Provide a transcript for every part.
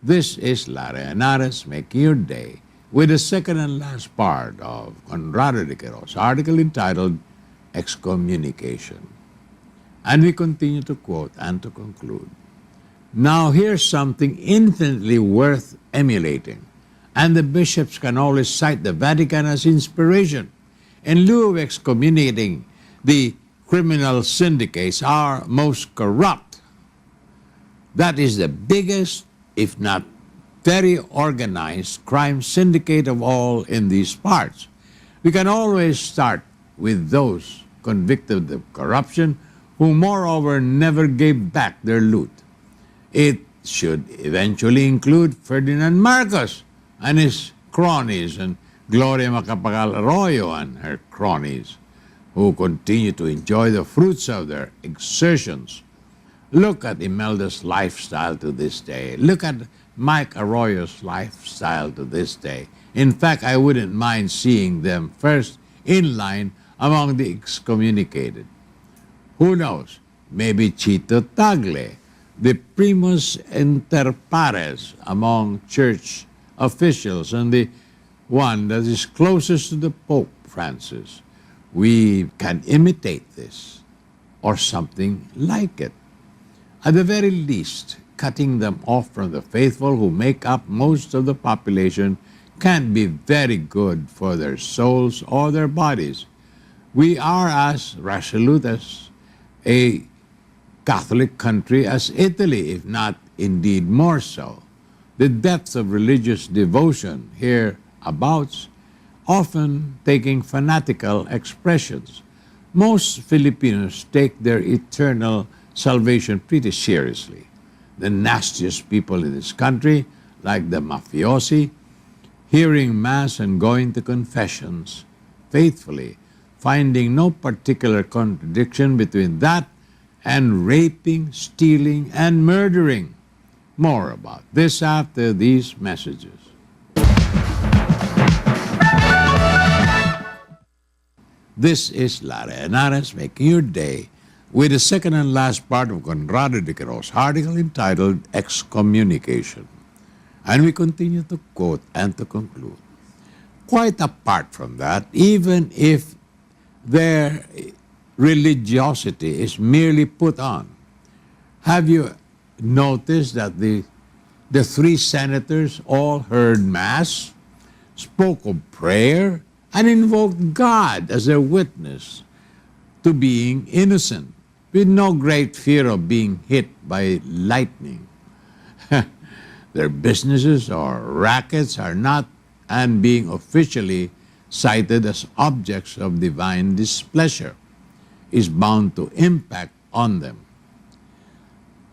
This is Lara Henares making your day with the second and last part of Conrado de Quero's article entitled Excommunication. And we continue to quote and to conclude. Now here's something infinitely worth emulating, and the bishops can always cite the Vatican as inspiration. In lieu of excommunicating the criminal syndicates are most corrupt. That is the biggest, if not very organized, crime syndicate of all in these parts. We can always start with those convicted of corruption who moreover never gave back their loot. It should eventually include Ferdinand Marcos and his cronies and Gloria Macapagal Arroyo and her cronies, who continue to enjoy the fruits of their exertions. Look at Imelda's lifestyle to this day. Look at Mike Arroyo's lifestyle to this day. In fact, I wouldn't mind seeing them first in line among the excommunicated. Who knows? Maybe Chito Tagle, the primus inter pares among church officials and the one that is closest to the Pope Francis. We can imitate this or something like it. At the very least, cutting them off from the faithful who make up most of the population can be very good for their souls or their bodies. We are as resolute as a Catholic country as Italy, if not indeed more so. The depth of religious devotion hereabouts often taking fanatical expressions. Most Filipinos take their eternal salvation pretty seriously. The nastiest people in this country, like the mafiosi, hearing Mass and going to confessions faithfully, finding no particular contradiction between that and raping, stealing, and murdering. More about this after these messages. This is Lara Henares making your day with the second and last part of Conrado de Quero's article entitled Excommunication. And we continue to quote and to conclude. Quite apart from that, even if their religiosity is merely put on, have you noticed that the three senators all heard Mass, spoke of prayer, and invoked God as their witness to being innocent, with no great fear of being hit by lightning? Their businesses or rackets are not and being officially cited as objects of divine displeasure is bound to impact on them.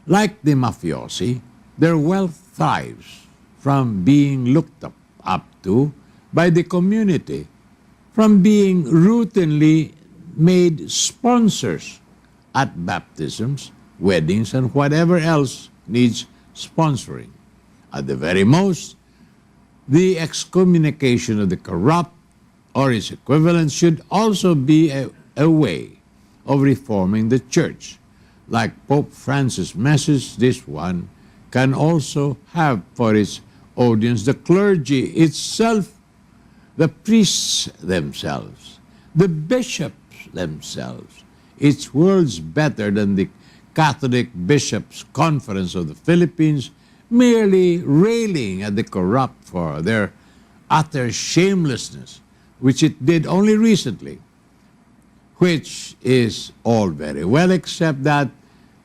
Like the mafiosi, their wealth thrives from being looked up to by the community, from being routinely made sponsors at baptisms, weddings, and whatever else needs sponsoring. At the very most, the excommunication of the corrupt or its equivalent should also be a way of reforming the church. Like Pope Francis' message, this one can also have for its audience the clergy itself, the priests themselves, the bishops themselves. It's worlds better than the Catholic Bishops' Conference of the Philippines merely railing at the corrupt for their utter shamelessness, which it did only recently, which is all very well, except that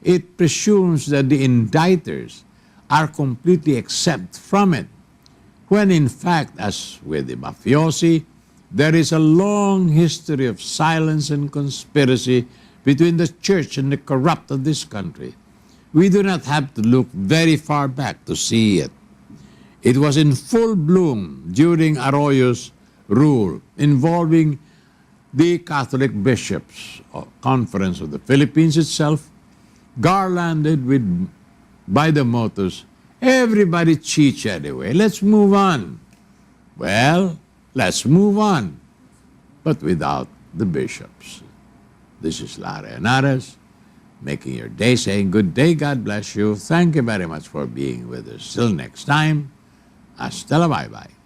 it presumes that the indictors are completely exempt from it, when in fact, as with the mafiosi, there is a long history of silence and conspiracy between the church and the corrupt of this country. We do not have to look very far back to see it. It was in full bloom during Arroyo's rule, involving the Catholic Bishops' Conference of the Philippines itself, garlanded by the mottos, "Everybody cheats anyway, let's move on." Well, let's move on, but without the bishops. This is Lara Henares making your day, saying good day, God bless you. Thank you very much for being with us. Till next time, hasta la bye-bye.